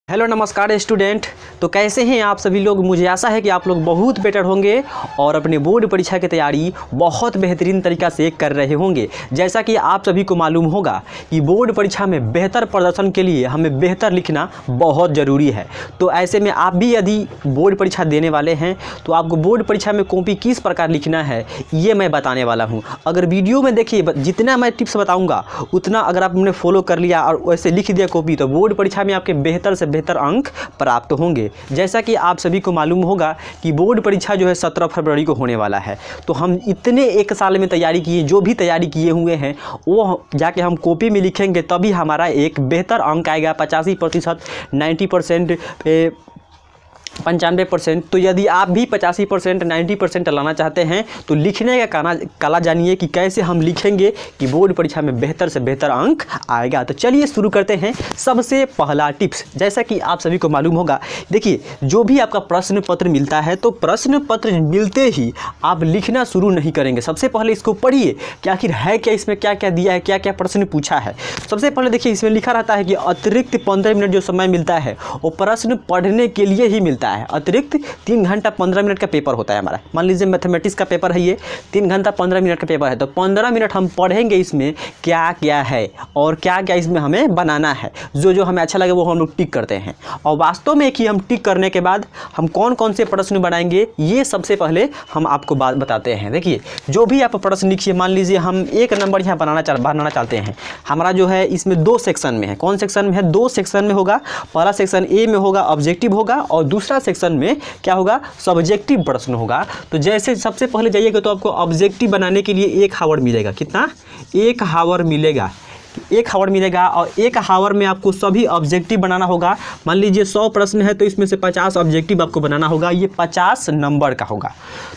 Hello नमस्कार student. तो कैसे हैं आप सभी लोग। मुझे आशा है कि आप लोग बहुत बेटर होंगे और अपने बोर्ड परीक्षा की तैयारी बहुत बेहतरीन तरीक़ा से कर रहे होंगे। जैसा कि आप सभी को मालूम होगा कि बोर्ड परीक्षा में बेहतर प्रदर्शन के लिए हमें बेहतर लिखना बहुत ज़रूरी है। तो ऐसे में आप भी यदि बोर्ड परीक्षा देने वाले हैं तो आपको बोर्ड परीक्षा में कॉपी किस प्रकार लिखना है ये मैं बताने वाला हूँ। अगर वीडियो में देखिए जितना मैं टिप्स बताऊँगा उतना अगर आपने फॉलो कर लिया और वैसे लिख दिया कॉपी तो बोर्ड परीक्षा में आपके बेहतर से बेहतर अंक प्राप्त होंगे। जैसा कि आप सभी को मालूम होगा कि बोर्ड परीक्षा जो है 17 फरवरी को होने वाला है। तो हम इतने एक साल में तैयारी किए, जो भी तैयारी किए हुए हैं वो जाके हम कॉपी में लिखेंगे तभी हमारा एक बेहतर अंक आएगा। 85%, 90%, 95%। तो यदि आप भी 85%, 90% लाना चाहते हैं तो लिखने का कला जानिए कि कैसे हम लिखेंगे कि बोर्ड परीक्षा में बेहतर से बेहतर अंक आएगा। तो चलिए शुरू करते हैं। सबसे पहला टिप्स, जैसा कि आप सभी को मालूम होगा, देखिए जो भी आपका प्रश्न पत्र मिलता है तो प्रश्न पत्र मिलते ही आप लिखना शुरू नहीं करेंगे। सबसे पहले इसको पढ़िए कि आखिर है क्या, इसमें क्या क्या दिया है, क्या क्या प्रश्न पूछा है। सबसे पहले देखिए इसमें लिखा रहता है कि अतिरिक्त 15 मिनट जो समय मिलता है वो प्रश्न पढ़ने के लिए ही मिलता है। अतिरिक्त 3 घंटा 15 मिनट का पेपर होता है हमारा। मान लीजिए मैथमेटिक्स का पेपर है, ये 3 घंटा 15 मिनट का पेपर है तो 15 मिनट हम पढ़ेंगे इसमें क्या क्या है और क्या क्या इसमें हमें बनाना है। जो जो हमें अच्छा लगे वो हम लोग टिक करते हैं और वास्तव में कि हम टिक करने के बाद हम कौन कौन से प्रश्न बनाएंगे ये सबसे पहले हम आपको बात बताते हैं। देखिए जो भी आप प्रश्न लिखिए, मान लीजिए हम 1 नंबर यहाँ बनाना चाहते हैं। हमारा जो है इसमें 2 सेक्शन में है। कौन सेक्शन में है? 2 सेक्शन में होगा। पहला सेक्शन ए में होगा ऑब्जेक्टिव होगा और दूसरा सेक्शन में क्या होगा, सब्जेक्टिव प्रश्न होगा। तो जैसे सबसे पहले जाइएगा तो आपको ऑब्जेक्टिव बनाने के लिए 1 हावर मिलेगा। कितना? 1 हावर मिलेगा। 1 हावर मिलेगा और 1 हावर में आपको सभी ऑब्जेक्टिव बनाना होगा। मान लीजिए 100 प्रश्न है तो इसमें से 50 ऑब्जेक्टिव आपको बनाना होगा। ये 50 नंबर का होगा।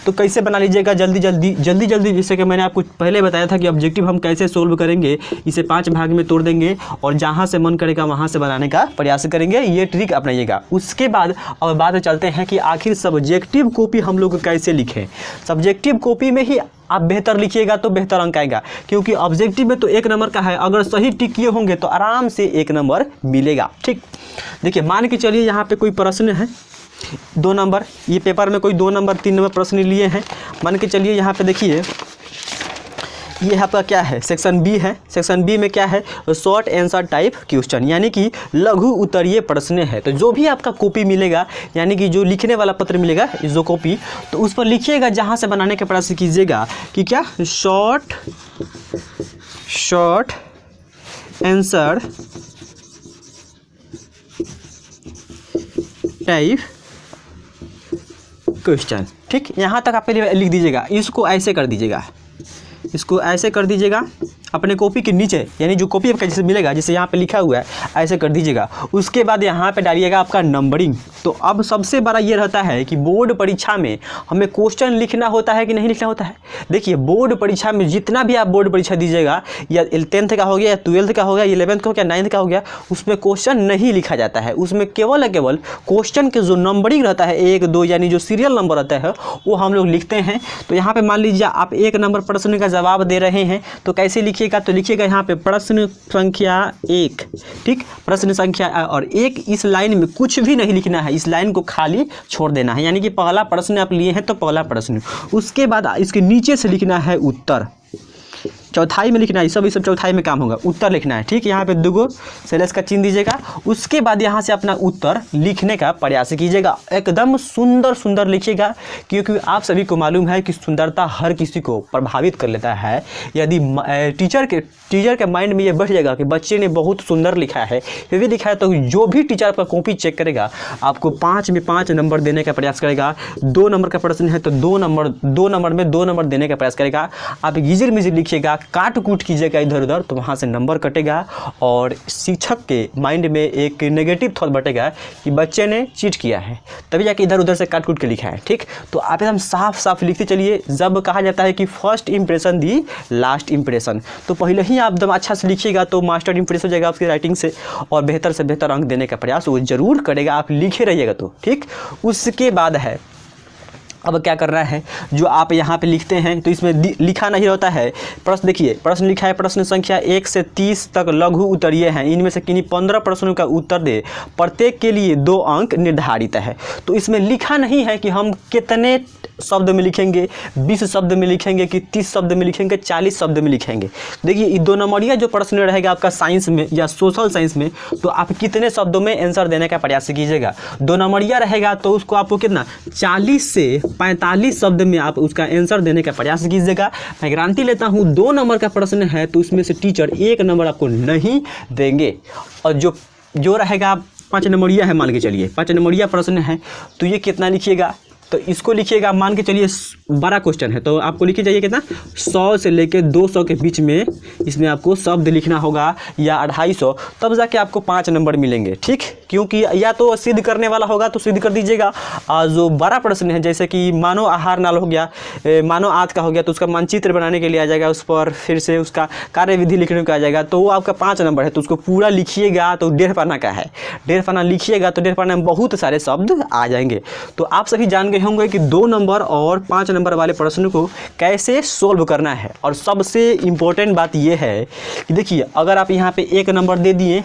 तो कैसे बना लीजिएगा जल्दी जल्दी, जैसे कि मैंने आपको पहले बताया था कि ऑब्जेक्टिव हम कैसे सोल्व करेंगे। इसे 5 भाग में तोड़ देंगे और जहाँ से मन करेगा वहाँ से बनाने का प्रयास करेंगे। ये ट्रिक अपनाइएगा। उसके बाद अब बात चलते हैं कि आखिर सब्जेक्टिव कॉपी हम लोग कैसे लिखें। सब्जेक्टिव कॉपी में ही आप बेहतर लिखिएगा तो बेहतर अंक आएगा, क्योंकि ऑब्जेक्टिव में तो 1 नंबर का है। अगर सही टिक किए होंगे तो आराम से 1 नंबर मिलेगा। ठीक, देखिए मान के चलिए यहाँ पे कोई प्रश्न है 2 नंबर। ये पेपर में कोई 2 नंबर 3 नंबर प्रश्न लिए हैं। मान के चलिए यहाँ पे देखिए ये आपका क्या है, सेक्शन बी है। सेक्शन बी में क्या है, शॉर्ट आंसर टाइप क्वेश्चन, यानी कि लघु उत्तरीय प्रश्न है। तो जो भी आपका कॉपी मिलेगा, यानी कि जो लिखने वाला पत्र मिलेगा जो कॉपी, तो उस पर लिखिएगा जहाँ से बनाने का प्रयास कीजिएगा कि क्या, शॉर्ट आंसर टाइप क्वेश्चन। ठीक, यहाँ तक आप पहले लिख दीजिएगा। इसको ऐसे कर दीजिएगा, इसको ऐसे कर दीजिएगा अपने कॉपी के नीचे, यानी जो कॉपी आपका जैसे मिलेगा, जैसे यहाँ पे लिखा हुआ है ऐसे कर दीजिएगा। उसके बाद यहाँ पे डालिएगा आपका नंबरिंग। तो अब सबसे बड़ा ये रहता है कि बोर्ड परीक्षा में हमें क्वेश्चन लिखना होता है कि नहीं लिखना होता है। देखिए बोर्ड परीक्षा में जितना भी आप बोर्ड परीक्षा दीजिएगा, या 10th का हो गया, या 12th का हो गया, 11th का हो गया, 9th का हो गया, उसमें क्वेश्चन नहीं लिखा जाता है। उसमें केवल क्वेश्चन के जो नंबरिंग रहता है 1, 2, यानी जो सीरियल नंबर रहता है वो हम लोग लिखते हैं। तो यहाँ पर मान लीजिए आप 1 नंबर प्रश्न का जवाब दे रहे हैं तो कैसे लिखिएगा, तो लिखिएगा यहाँ पे प्रश्न संख्या 1। ठीक, प्रश्न संख्या और 1, इस लाइन में कुछ भी नहीं लिखना है, इस लाइन को खाली छोड़ देना है। यानी कि पहला प्रश्न आप लिए हैं तो पहला प्रश्न, उसके बाद इसके नीचे से लिखना है उत्तर। चौथाई में लिखना है, सब चौथाई में काम होगा, उत्तर लिखना है। ठीक, यहाँ पे 2 सेलेस का चिन्ह दीजिएगा। उसके बाद यहाँ से अपना उत्तर लिखने का प्रयास कीजिएगा। एकदम सुंदर लिखिएगा, क्योंकि आप सभी को मालूम है कि सुंदरता हर किसी को प्रभावित कर लेता है। यदि टीचर के माइंड में ये बैठ जाएगा कि बच्चे ने बहुत सुंदर लिखा है, फिर भी लिखा है, तो जो भी टीचर आपका कॉपी चेक करेगा आपको 5 में 5 नंबर देने का प्रयास करेगा। 2 नंबर का प्रश्न है तो 2 नंबर में 2 नंबर देने का प्रयास करेगा। आप गिजिर मिजिर लिखिएगा, काट कूट कीजिएगा इधर उधर, तो वहाँ से नंबर कटेगा और शिक्षक के माइंड में एक नेगेटिव थॉट बटेगा कि बच्चे ने चीट किया है, तभी जाके इधर उधर से काट कूट के लिखा है। ठीक, तो आप एकदम साफ लिखते चलिए। जब कहा जाता है कि फर्स्ट इंप्रेशन दी लास्ट इंप्रेशन, तो पहले ही आप एकदम अच्छा से लिखिएगा तो मास्टर इंप्रेस हो जाएगा आपकी राइटिंग से और बेहतर से बेहतर अंक देने का प्रयास वो जरूर करेगा। आप लिखे रहिएगा तो। ठीक, उसके बाद है अब क्या करना है, जो आप यहाँ पे लिखते हैं तो इसमें लिखा नहीं होता है। प्रश्न देखिए, प्रश्न लिखा है प्रश्न संख्या 1 से 30 तक लघु उत्तरीय हैं, इनमें से किन्हीं 15 प्रश्नों का उत्तर दे, प्रत्येक के लिए 2 अंक निर्धारित है। तो इसमें लिखा नहीं है कि हम कितने शब्द में लिखेंगे, 20 शब्द में लिखेंगे कि 30 शब्द में लिखेंगे, 40 शब्द में लिखेंगे। देखिए ये 2 नंबरिया जो प्रश्न रहेगा आपका साइंस में या सोशल साइंस में, तो आप कितने शब्दों में आंसर देने का प्रयास कीजिएगा। 2 नंबरिया रहेगा तो उसको आपको कितना 40 से 45 शब्द में आप उसका आंसर देने का प्रयास कीजिएगा। मैं गारंटी लेता हूँ 2 नंबर का प्रश्न है तो उसमें से टीचर 1 नंबर आपको नहीं देंगे। और जो रहेगा 5 नंबरिया है, मान के चलिए 5 नंबरिया प्रश्न है तो ये कितना लिखिएगा, तो इसको लिखिएगा, मान के चलिए बड़ा क्वेश्चन है तो आपको लिखिए जाइए कितना 100 से लेकर 200 के बीच में इसमें आपको शब्द लिखना होगा या 250, तब जाके आपको 5 नंबर मिलेंगे। ठीक, क्योंकि या तो सिद्ध करने वाला होगा तो सिद्ध कर दीजिएगा। और जो बड़ा प्रश्न है जैसे कि मानव आहार नाल हो गया, मानव आज का हो गया, तो उसका मानचित्र बनाने के लिए आ जाएगा, उस पर फिर से उसका कार्यविधि लिखने को आ जाएगा, तो वो आपका 5 नंबर है। तो उसको पूरा लिखिएगा तो 1.5 पन्ना का है, 1.5 पन्ना लिखिएगा तो 1.5 पन्ना में बहुत सारे शब्द आ जाएंगे। तो आप सभी जान गए होंगे कि 2 नंबर और 5 नंबर वाले प्रश्न को कैसे सोल्व करना है। और सबसे इम्पोर्टेंट बात यह है कि देखिए, अगर आप यहाँ पे 1 नंबर दे दिए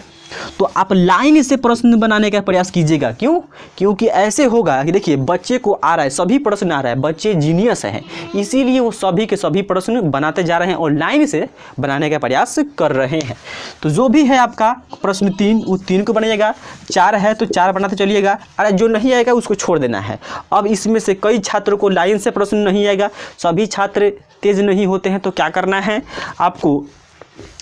तो आप लाइन से प्रश्न बनाने का प्रयास कीजिएगा। क्यों? क्योंकि ऐसे होगा कि देखिए बच्चे को आ रहा है, सभी प्रश्न आ रहा है, बच्चे जीनियस हैं, इसीलिए वो सभी के सभी प्रश्न बनाते जा रहे हैं और लाइन से बनाने का प्रयास कर रहे हैं। तो जो भी है आपका प्रश्न 3, वो 3 को बनाइएगा, 4 है तो 4 बनाते चलिएगा, अरे जो नहीं आएगा उसको छोड़ देना है। अब इसमें से कई छात्रों को लाइन से प्रश्न नहीं आएगा, सभी छात्र तेज नहीं होते हैं, तो क्या करना है आपको,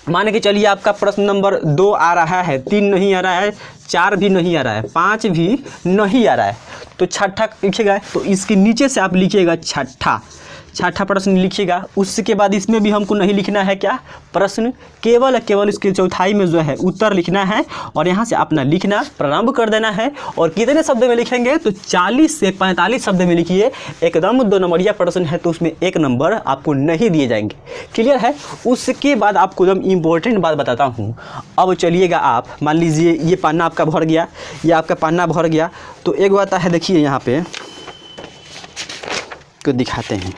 मान के चलिए आपका प्रश्न नंबर 2 आ रहा है, 3 नहीं आ रहा है, 4 भी नहीं आ रहा है, 5 भी नहीं आ रहा है, तो छठा लिखिएगा। तो इसके नीचे से आप लिखिएगा छठा प्रश्न लिखिएगा। उसके बाद इसमें भी हमको नहीं लिखना है क्या प्रश्न, केवल इसके चौथाई में जो है उत्तर लिखना है और यहाँ से अपना लिखना प्रारंभ कर देना है। और कितने शब्द में लिखेंगे तो 40 से 45 शब्द में लिखिए। एकदम 2 नंबरिया प्रश्न है तो उसमें 1 नंबर आपको नहीं दिए जाएंगे। क्लियर है? उसके बाद आपको एकदम इम्पोर्टेंट बात बताता हूँ। अब चलिएगा आप, मान लीजिए ये पन्ना आपका भर गया, ये आपका पन्ना भर गया, तो एक बात है, देखिए यहाँ पे को दिखाते हैं,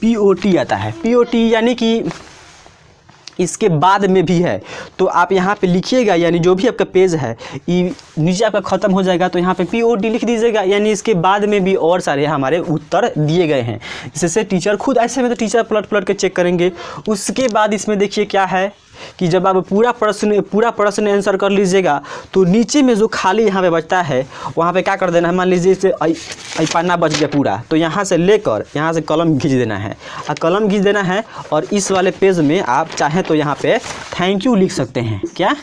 POT आता है। POT यानी कि इसके बाद में भी है, तो आप यहाँ पे लिखिएगा, यानी जो भी आपका पेज है ये नीचे आपका ख़त्म हो जाएगा तो यहाँ पे POT लिख दीजिएगा, यानी इसके बाद में भी और सारे हमारे उत्तर दिए गए हैं। इससे टीचर खुद, ऐसे में तो टीचर पलट के चेक करेंगे। उसके बाद इसमें देखिए क्या है कि जब आप पूरा प्रश्न आंसर कर लीजिएगा तो नीचे में जो खाली यहाँ पे बचता है वहाँ पे क्या कर देना है, मान लीजिए इसे पन्ना बच गया पूरा, तो यहाँ से लेकर यहाँ से कलम खींच देना है, कलम खींच देना है और इस वाले पेज में आप चाहें तो यहाँ पे थैंक यू लिख सकते हैं। क्या?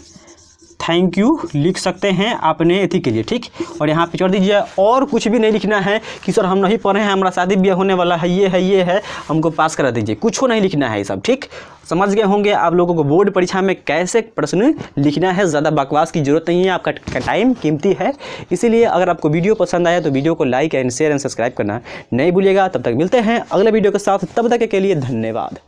थैंक यू लिख सकते हैं अपने एथी के लिए। ठीक, और यहाँ पे छोड़ दीजिए, और कुछ भी नहीं लिखना है कि सर हम नहीं पढ़े हैं, हमारा शादी ब्याह होने वाला है, ये है, हमको पास करा दीजिए, कुछ नहीं लिखना है ये सब। ठीक, समझ गए होंगे आप लोगों को बोर्ड परीक्षा में कैसे प्रश्न लिखना है। ज़्यादा बकवास की जरूरत नहीं है, आपका टाइम कीमती है। इसीलिए अगर आपको वीडियो पसंद आया तो वीडियो को like and share and subscribe करना नहीं भूलिएगा। तब तक मिलते हैं अगले वीडियो के साथ, तब तक के लिए धन्यवाद।